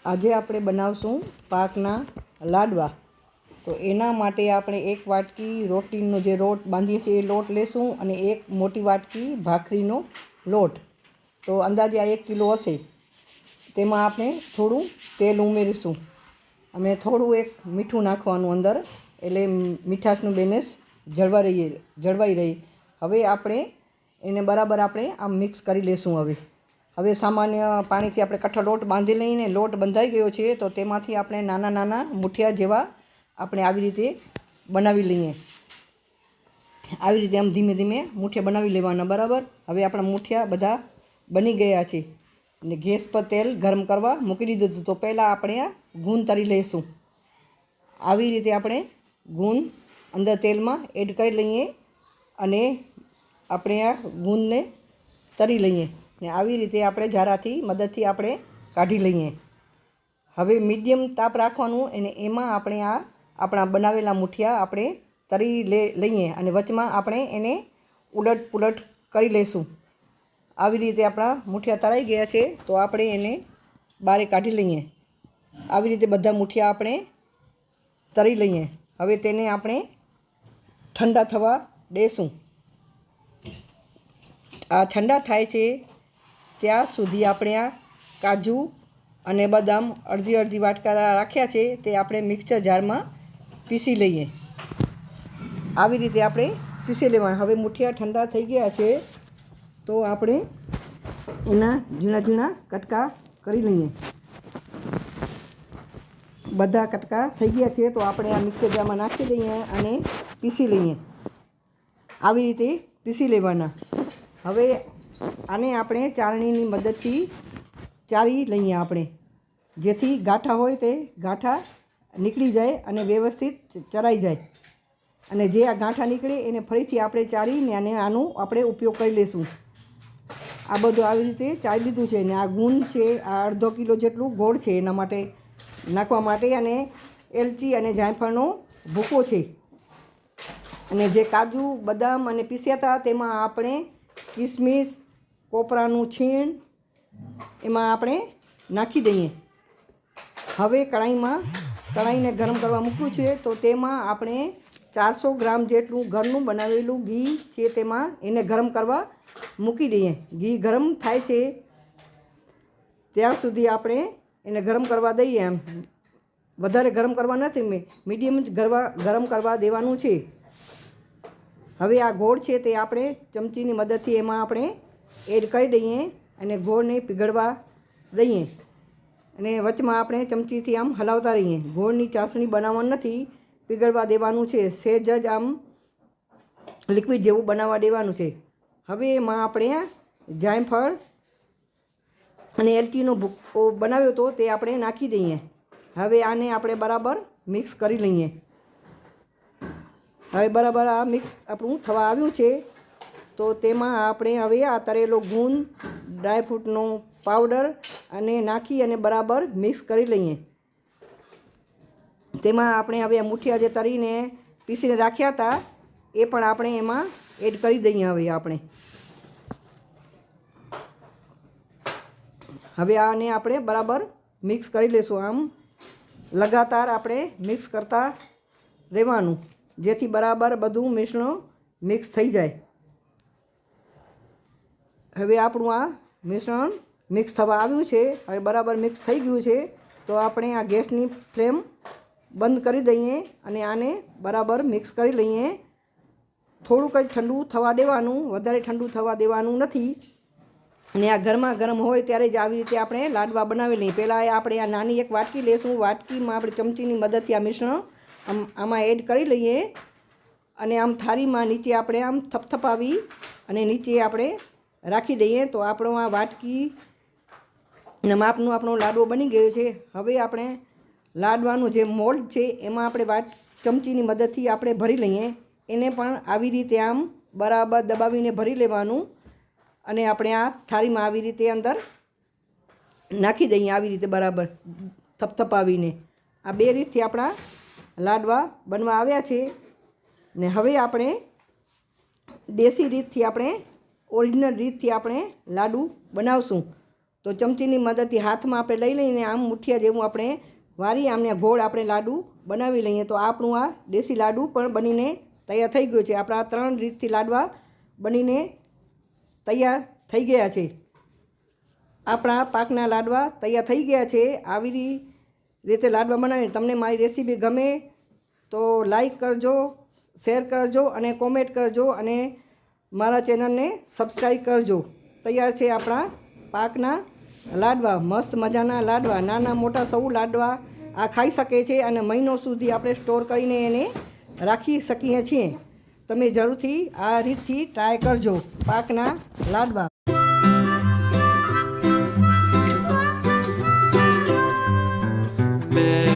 આજે આપણે બનાવશું પાકના લાડવા। તો એના માટે આપણે એક વાટકી રોટલીનો જે લોટ બાંધીએ છીએ એ લોટ લેશું અને એક મોટી વાટકી ભાખરીનો લોટ। તો અંદાજે આ 1 કિલો હશે। તેમાં આપણે થોડું તેલ ઉમેરીશું અને થોડું એક મીઠું નાખવાનું અંદર, એટલે મીઠાશનું બેલેન્સ જળવાઈ રહે। હવે આપણે એને બરાબર આપણે આમ મિક્સ કરી લેશું। હવે સામાન્ય પાણીથી આપણે કઠો લોટ બાંધી લઈને લોટ બંધાઈ ગયો છે તો તેમાંથી આપણે નાના નાના મુઠિયા જેવા આપણે આવી રીતે બનાવી લઈએ। આવી રીતે આમ ધીમે ધીમે મુઠિયા બનાવી લેવાના બરાબર। હવે આપણા મુઠિયા બધા બની ગયા છે અને ગેસ પર તેલ ગરમ કરવા મૂકી દીધું હતું। તો પહેલાં આપણે આ ગુંદ તળી લઈશું। આવી રીતે આપણે ગુંદ અંદર તેલમાં એડ કરી લઈએ અને આપણે આ ગુંદને તળી લઈએ ને આવી રીતે આપણે જારાથી મદદથી આપણે કાઢી લઈએ। હવે મીડિયમ તાપ રાખવાનું અને એમાં આપણે આ આપણા બનાવેલા મુઠિયા આપણે તળી લઈએ અને વચમાં આપણે એને ઉલટ પુલટ કરી લઈશું। આવી રીતે આપણા મુઠિયા તળાઈ ગયા છે તો આપણે એને બહાર કાઢી લઈએ। આવી રીતે બધા મુઠિયા આપણે તળી લઈએ। હવે તેને આપણે ઠંડા થવા દેશું। આ ઠંડા થાય છે ત્યાં સુધી આપણે આ કાજુ અને બદામ અડધી વાટકા રાખ્યા છે તે આપણે મિક્સર જારમાં પીસી લઈએ। આવી રીતે આપણે પીસી લેવાના। હવે મુઠિયા ઠંડા થઈ ગયા છે તો આપણે એના ઝીણા ઝીણા કટકા કરી લઈએ। બધા કટકા થઈ ગયા છે તો આપણે આ મિક્સર જારમાં નાખી દઈએ અને પીસી લઈએ। આવી રીતે પીસી લેવાના। હવે આને આપણે ચાળણીની મદદથી ચાળી લઈએ આપણે, જેથી ગાંઠા હોય તે ગાંઠા નીકળી જાય અને વ્યવસ્થિત ચરાઈ જાય। અને જે આ ગાંઠા નીકળે એને ફરીથી આપણે ચાળીને અને આનો આપણે ઉપયોગ કરી લઈશું। આ બધું આવી રીતે ચાળી લીધું છે ને આ ગુંદ છે, આ અડધો કિલો જેટલું ગોળ છે એના માટે નાખવા માટે, અને એલચી અને જાયફળનો ભૂકો છે, અને જે કાજુ બદામ અને પીસ્યા હતા તેમાં આપણે કિસમિસ, કોપરાનું છીણ એમાં આપણે નાખી દઈએ। હવે કઢાઈને ગરમ કરવા મૂક્યું છે તો તેમાં આપણે 400 ગ્રામ જેટલું ઘરનું બનાવેલું ઘી છે તેમાં એને ગરમ કરવા મૂકી દઈએ। ઘી ગરમ થાય છે ત્યાં સુધી આપણે એને ગરમ કરવા દઈએ। એમ વધારે ગરમ કરવા નથી, મીડિયમ જ ગરમ કરવા દેવાનું છે। હવે આ ગોળ છે તે આપણે ચમચીની મદદથી એમાં આપણે એડ કરી દઈએ અને ગોળને પીગળવા દઈએ અને વચમાં આપણે ચમચીથી આમ હલાવતા રહીએ। ગોળની ચાસણી બનાવવાની નથી, પીગળવા દેવાનું છે, સહેજ જ આમ લિક્વિડ જેવું બનાવવા દેવાનું છે। હવે એમાં આપણે જાયફળ અને એલચીનો ભૂકો બનાવ્યો હતો તે આપણે નાખી દઈએ। હવે આને આપણે બરાબર મિક્સ કરી લઈએ। હવે બરાબર આ મિક્સ આપણું થવા આવ્યું છે તો તેમાં આપણે હવે આ તળેલો ગુંદ, ડ્રાયફ્રૂટનો પાવડર અને નાખી અને બરાબર મિક્સ કરી લઈએ। તેમાં આપણે હવે આ મુઠિયા જે તળીને પીસીને રાખ્યા હતા એ પણ આપણે એમાં એડ કરી દઈએ। હવે આને આપણે બરાબર મિક્સ કરી લઈશું। આમ લગાતાર આપણે મિક્સ કરતા રહેવાનું જેથી બરાબર બધું મિશ્રણ મિક્સ થઈ જાય। હવે આપણું આ મિશ્રણ મિક્સ થવા આવ્યું છે, હવે બરાબર મિક્સ થઈ ગયું છે તો આપણે આ ગેસની ફ્લેમ બંધ કરી દઈએ અને આને બરાબર મિક્સ કરી લઈએ। થોડુંક જ ઠંડુ થવા દેવાનું, વધારે ઠંડુ થવા દેવાનું નથી। અને આ ગરમા ગરમ હોય ત્યારે જ આવી રીતે આપણે લાડવા બનાવી લઈએ। પહેલાં આપણે આ નાની એક વાટકી લઈશું, વાટકીમાં આપણે ચમચીની મદદથી આ મિશ્રણ આમાં એડ કરી લઈએ અને આમ થાળીમાં નીચે આપણે આમ થપથપાવી અને નીચે આપણે રાખી દઈએ તો આપણો આ વાટકી માપનો આપણો લાડવો બની ગયો છે। હવે આપણે લાડવાનું જે મોલ્ડ છે એમાં આપણે ચમચીની મદદથી આપણે ભરી લઈએ। એને પણ આવી રીતે આમ બરાબર દબાવીને ભરી લેવાનું અને આપણે આ થાળીમાં આવી રીતે અંદર નાખી દઈએ। આવી રીતે બરાબર થપથપાવીને આ બે રીતથી આપણા લાડવા બનવા આવ્યા છે ને હવે આપણે દેશી રીતથી આપણે ઓરિજિનલ રીતથી આપણે લાડુ બનાવશું। તો ચમચીની મદદથી હાથમાં આપણે લઈ લઈને આમ મુઠિયા જેવું આપણે વારી આમને ગોળ આપણે લાડુ બનાવી લઈએ. તો આપણું આ દેશી લાડુ પણ બનીને તૈયાર થઈ ગયું છે. આપણા 3 રીતથી લાડવા બનીને તૈયાર થઈ ગયા છે. આપણા પાકના લાડવા તૈયાર થઈ ગયા છે. આવી રીતે લાડવા બનાવીને તમને મારી રેસીપી ગમે તો લાઈક કરજો, શેર કરજો અને કોમેન્ટ કરજો અને મારા ચેનલને સબસ્ક્રાઈબ કરજો. તૈયાર છે આપણા પાકના લાડવા, મસ્ત મજાના લાડવા. નાના મોટા સૌ લાડવા આ ખાઈ શકે છે અને મહિનો સુધી આપણે સ્ટોર કરીને એને રાખી શકીએ છીએ. તમે જરૂરથી આ રીતથી ટ્રાય કરજો પાકના લાડવા.